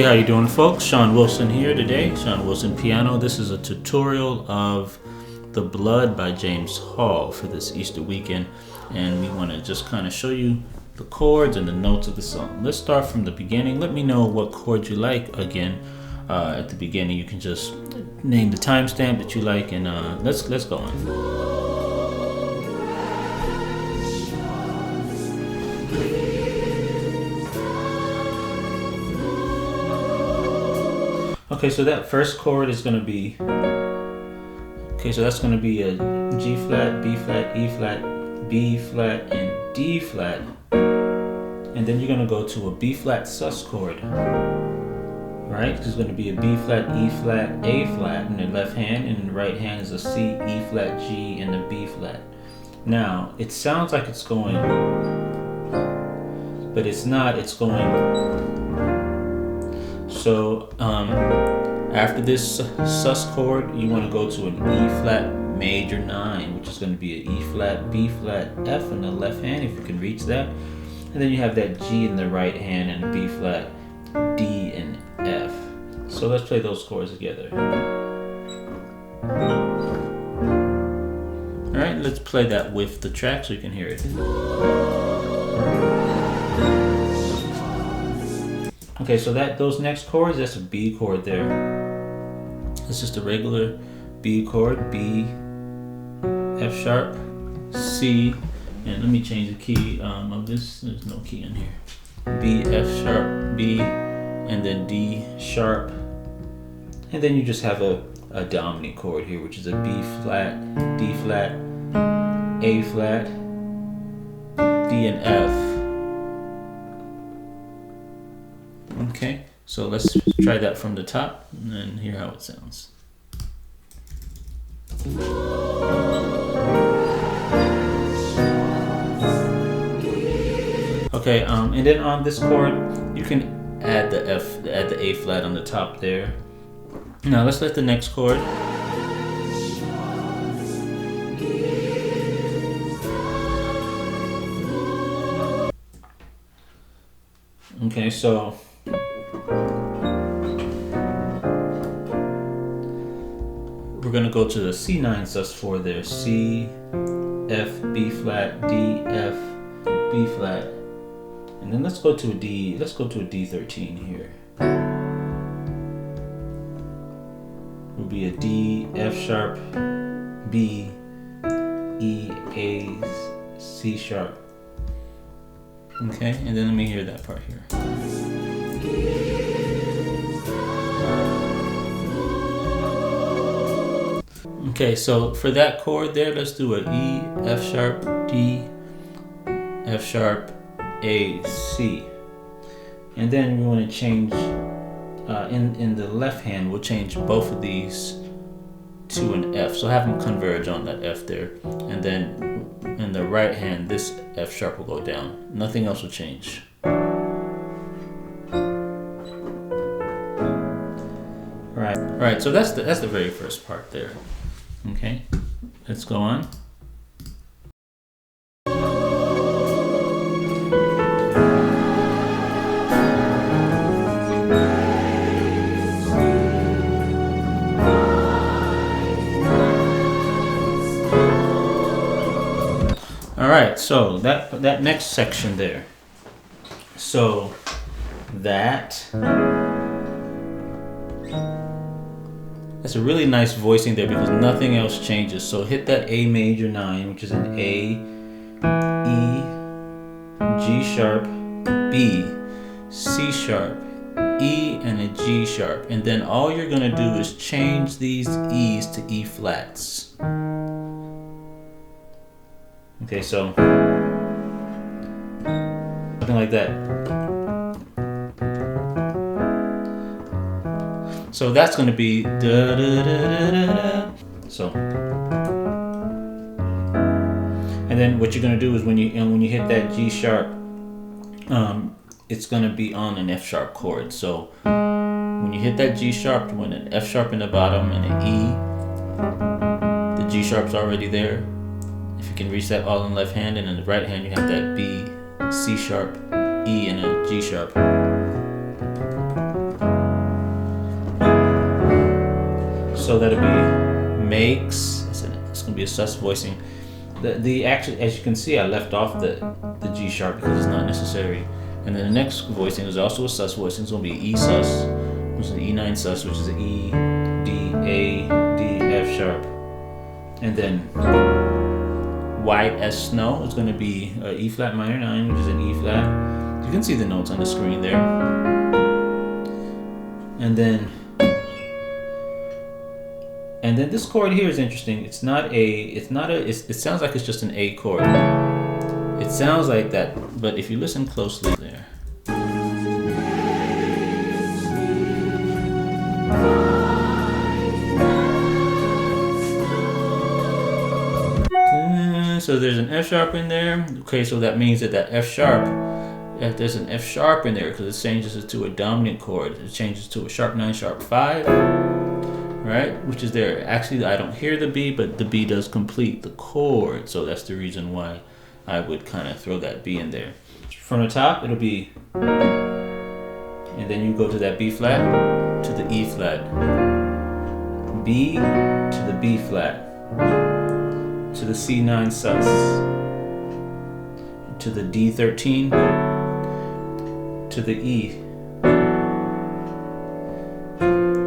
Hey, how you doing, folks? Sean Wilson here today. Sean Wilson Piano. This is a tutorial of The Blood by James Hall for this Easter weekend, and we want to just kind of show you the chords and the notes of the song. Let's start from the beginning. Let me know what chords you like. Again, at the beginning, you can just name the timestamp that you like, and let's go on. Okay, so that first chord is going to be, so that's going to be a G flat, B flat, E flat, B flat, and D flat. And then you're going to go to a B flat sus chord, right? There's going to be a B flat, E flat, A flat in the left hand, and in the right hand is a C, E flat, G, and a B flat. Now, it sounds like it's going, but it's not, it's going. So after this sus chord, you want to go to an E flat major 9, which is going to be an E flat, B flat, F in the left hand, if you can reach that. And then you have that G in the right hand and B flat, D, and F. So let's play those chords together. Alright, let's play that with the track so you can hear it. Okay, so those next chords, that's a B chord there. It's just a regular B chord, B, F sharp, C, and let me change the key of this. There's no key in here. B, F sharp, B, and then D sharp. And then you just have a dominant chord here, which is a B flat, D flat, A flat, D, and F. Okay, so let's try that from the top and then hear how it sounds. Okay, and then on this chord, you can add the F, add the A flat on the top there. Now let's let the next chord. Okay, so we're we're gonna go to the C9 sus4 there. C, F, B flat, D, F, B flat. And then let's go to a D13 here. Will be a D, F sharp, B, E, A, C sharp. Okay, and then let me hear that part here. Okay, so for that chord there, let's do a E, F sharp, D, F sharp, A, C. And then we want to change, in the left hand, we'll change both of these to an F. So have them converge on that F there. And then in the right hand, this F sharp will go down. Nothing else will change. Alright, so that's the very first part there. Okay, let's go on. Alright, so that next section there. So that's a really nice voicing there because nothing else changes. So hit that A major 9, which is an A, E, G sharp, B, C sharp, E, and a G sharp. And then all you're gonna do is change these E's to E flats. Okay, so something like that. So that's going to be da da da da da da. So, and then what you're going to do is when you hit that G sharp, it's going to be on an F sharp chord. So when you hit that G sharp, you want an F sharp in the bottom and an E. The G sharp's already there. If you can reach that all in the left hand, and in the right hand you have that B, C sharp, E, and a G sharp. So that'll be makes. It's gonna be a sus voicing. The actually, as you can see, I left off the G sharp because it's not necessary. And then the next voicing is also a sus voicing. It's gonna be E sus, which is an E9 sus, which is an E, D, A, D, F sharp, and then white as snow is going to be E flat minor 9, which is an E flat. You can see the notes on the screen there. And then this chord here is interesting. It sounds like it's just an A chord. It sounds like that, but if you listen closely there. So there's an F sharp in there. Okay, so that means that F sharp, if there's an F sharp in there, because it changes it to a dominant chord. It changes to a sharp 9, sharp 5, right? Which is there. Actually, I don't hear the B, but the B does complete the chord. So that's the reason why I would kind of throw that B in there. From the top, it'll be, and then you go to that B flat, to the E flat, B to the B flat, to the C9 sus, to the D13, to the E,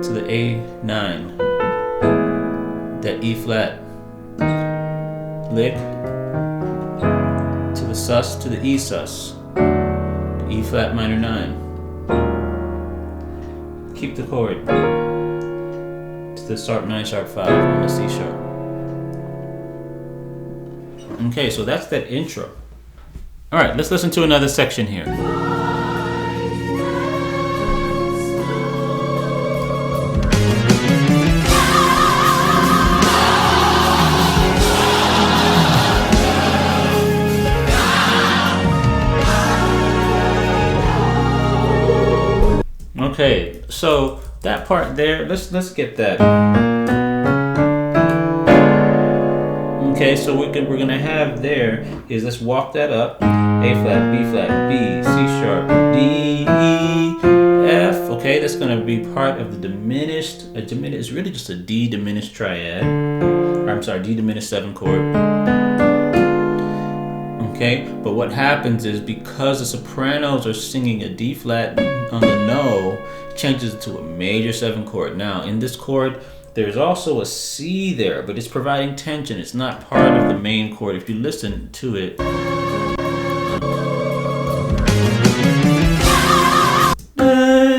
to the A9, that E flat lick, to the sus, to the E sus, the E flat minor 9. Keep the chord to the sharp 9, sharp 5 on the C sharp. Okay, so that's that intro. All right, let's listen to another section here. Okay, so that part there, let's get that. Okay, so we're gonna have there is, let's walk that up. A flat, B flat, B, C sharp, D, E, F, okay, that's going to be part of the diminished, it's really just a D diminished triad, or I'm sorry, D diminished 7 chord. Okay, but what happens is because the sopranos are singing a D flat on the no, it changes it to a major 7 chord. Now, in this chord, there's also a C there, but it's providing tension. It's not part of the main chord. If you listen to it,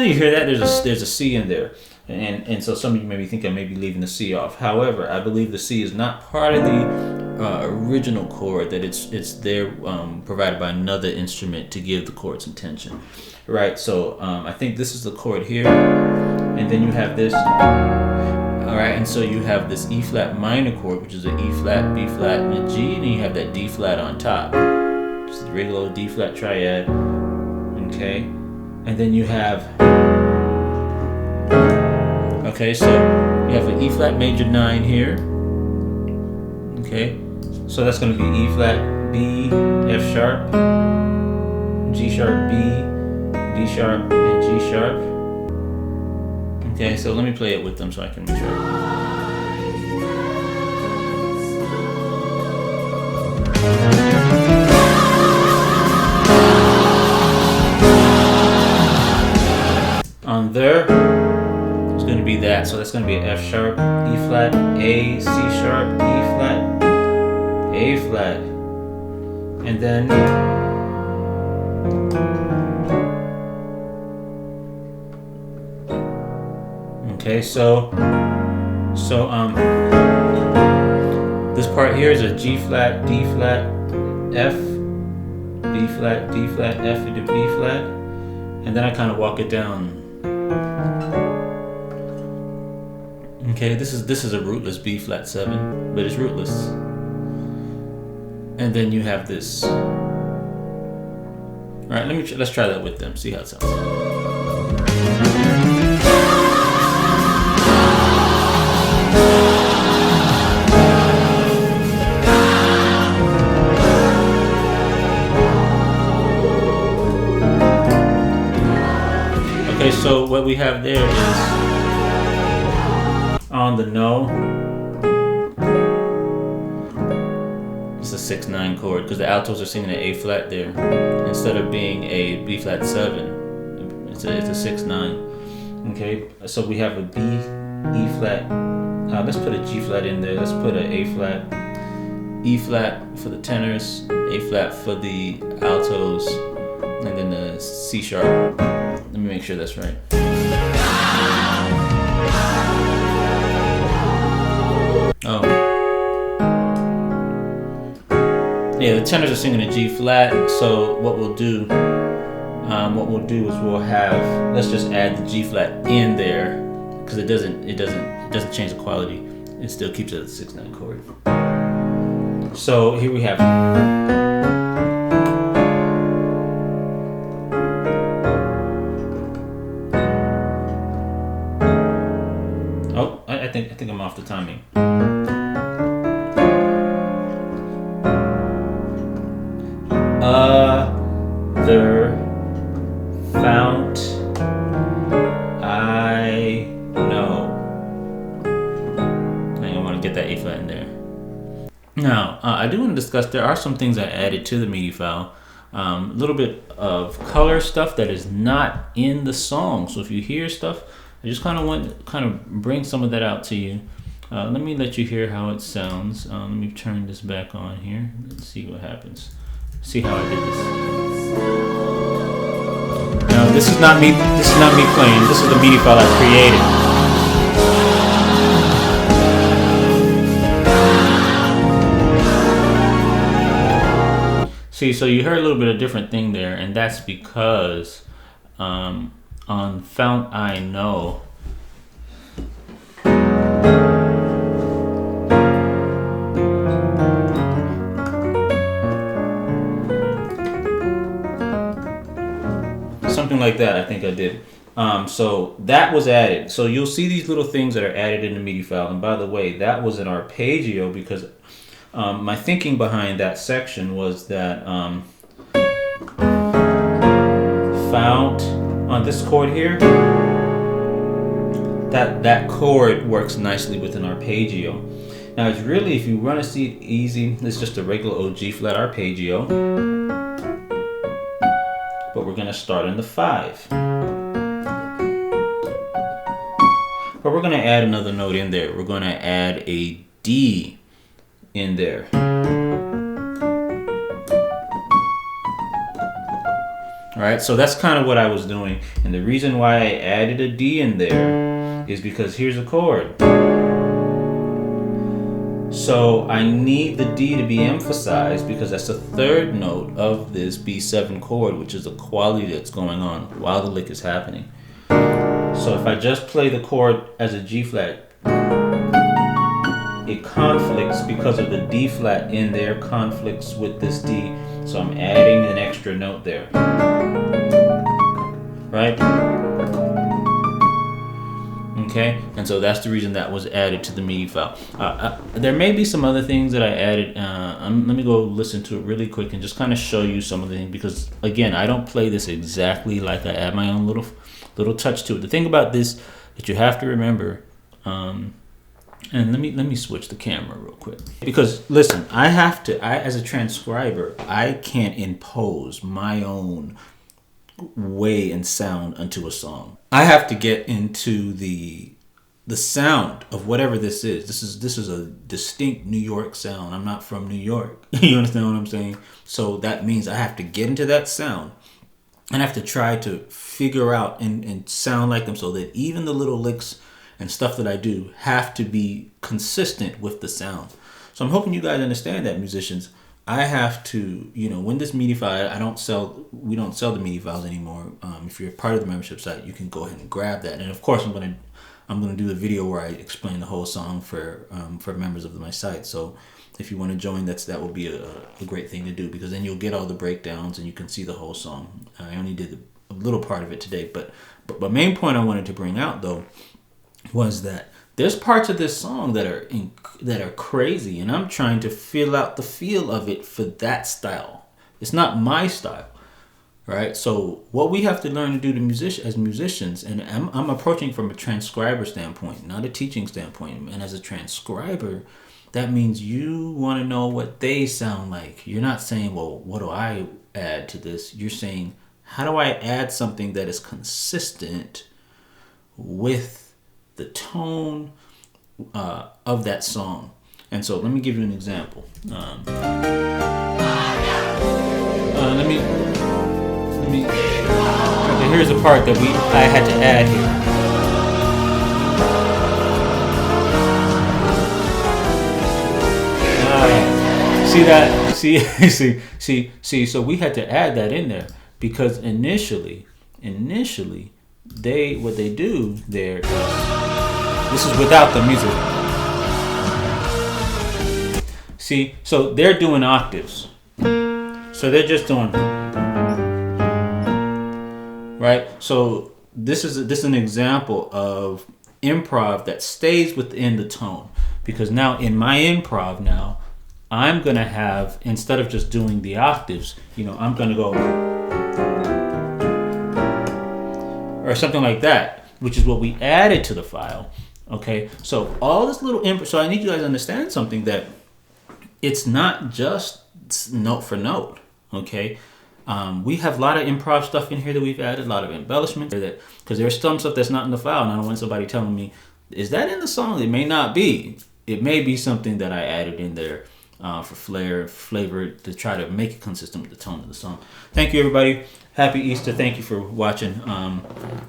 you hear that? There's a C in there, and so some of you maybe think I may be leaving the C off. However, I believe the C is not part of the original chord. That it's there provided by another instrument to give the chord some tension, right? So I think this is the chord here, and then you have this. All right, and so you have this E flat minor chord, which is an E flat, B flat, and a G, and then you have that D flat on top. Just the regular D flat triad. Okay, and then you have. Okay, so you have an E flat major 9 here. Okay, so that's going to be E flat, B, F sharp, G sharp, B, D sharp, and G sharp. Okay, so let me play it with them so I can make sure. On there, it's going to be that. So that's going to be F sharp, E flat, A, C sharp, E flat, A flat, and then okay, so this part here is a G flat, D flat, F, B flat, D flat, F into B flat, and then I kind of walk it down. Okay, this is a rootless B flat 7, but it's rootless. And then you have this. All right, let's try that with them. See how it sounds. Okay, so what we have there is on the no, it's a 6/9 chord because the altos are singing an A flat there instead of being a B flat 7. It's a 6/9. Okay, so we have a B, E flat. Let's put a G flat in there. Let's put a A flat, E flat for the tenors, A flat for the altos, and then the C sharp. Let me make sure that's right. Oh. Yeah, the tenors are singing a G flat, so what we'll do is we'll have, let's just add the G flat in there because it doesn't change the quality. It still keeps it at the 6/9 chord. So here we have. Oh, I think I'm off the timing. Other fount I know. I think I want to get that A flat in there. Now, I do want to discuss, there are some things I added to the MIDI file. A little bit of color stuff that is not in the song. So if you hear stuff, I just kind of want to bring some of that out to you. Let me let you hear how it sounds. Let me turn this back on here. Let's see what happens. See how I did this. Now this is not me playing. This is the MIDI file I created. See, so you heard a little bit of different thing there, and that's because on Fount I Know, something like that, I think I did. So that was added. So you'll see these little things that are added in the MIDI file. And by the way, that was an arpeggio because my thinking behind that section was that fount on this chord here, that chord works nicely with an arpeggio. Now it's really, if you want to see it easy, it's just a regular old G flat arpeggio, but we're going to start in the 5. But we're going to add another note in there. We're going to add a D in there. All right, so that's kind of what I was doing. And the reason why I added a D in there is because here's a chord. So I need the D to be emphasized because that's the 3rd note of this B7 chord, which is a quality that's going on while the lick is happening. So if I just play the chord as a G flat, it conflicts because of the D flat in there, conflicts with this D. So I'm adding an extra note there. Right? Okay, and so that's the reason that was added to the MIDI file. There may be some other things that I added. Let me go listen to it really quick and just kind of show you some of the things, because again, I don't play this exactly like I add my own little touch to it. The thing about this that you have to remember, and let me switch the camera real quick, because listen, I as a transcriber, I can't impose my own way and sound onto a song. I have to get into the sound of whatever this is. This is a distinct New York sound. I'm not from New York. You understand what I'm saying? So that means I have to get into that sound and I have to try to figure out and sound like them, so that even the little licks and stuff that I do have to be consistent with the sound. So I'm hoping you guys understand that, musicians. I have to, when this MIDI file, we don't sell the MIDI files anymore. If you're part of the membership site, you can go ahead and grab that. And of course, I'm gonna do the video where I explain the whole song for members of my site. So if you want to join, that will be a great thing to do, because then you'll get all the breakdowns and you can see the whole song. I only did a little part of it today, but the main point I wanted to bring out though was that there's parts of this song that are crazy, and I'm trying to feel out the feel of it for that style. It's not my style, right? So what we have to learn to do as musicians, and I'm approaching from a transcriber standpoint, not a teaching standpoint. And as a transcriber, that means you want to know what they sound like. You're not saying, well, what do I add to this? You're saying, how do I add something that is consistent with the tone of that song? And so let me give you an example. Let me. Okay, here's the part that I had to add here. See that? See. So we had to add that in there because initially, what they do there is. This is without the music. See, so they're doing octaves. So they're just doing, right? So this is an example of improv that stays within the tone. Because now in my improv now, I'm going to have, instead of just doing the octaves, I'm going to go, or something like that, which is what we added to the file. Okay, so all this little so I need you guys to understand something, that it's not just note for note. Okay, we have a lot of improv stuff in here that we've added, a lot of embellishments, because there's some stuff that's not in the file, and I don't want somebody telling me, is that in the song? It may not be. It may be something that I added in there for flavor to try to make it consistent with the tone of the song. Thank you, everybody. Happy Easter. Thank you for watching.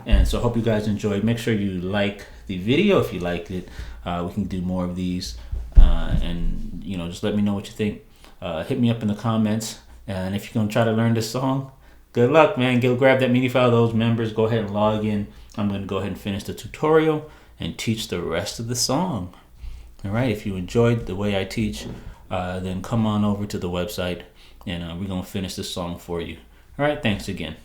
And so I hope you guys enjoyed. Make sure you like the video if you liked it. We can do more of these. And, just let me know what you think. Hit me up in the comments. And if you're going to try to learn this song, good luck, man. Go grab that MIDI file. Those members, go ahead and log in. I'm going to go ahead and finish the tutorial and teach the rest of the song. All right. If you enjoyed the way I teach, then come on over to the website and we're going to finish this song for you. All right, thanks again.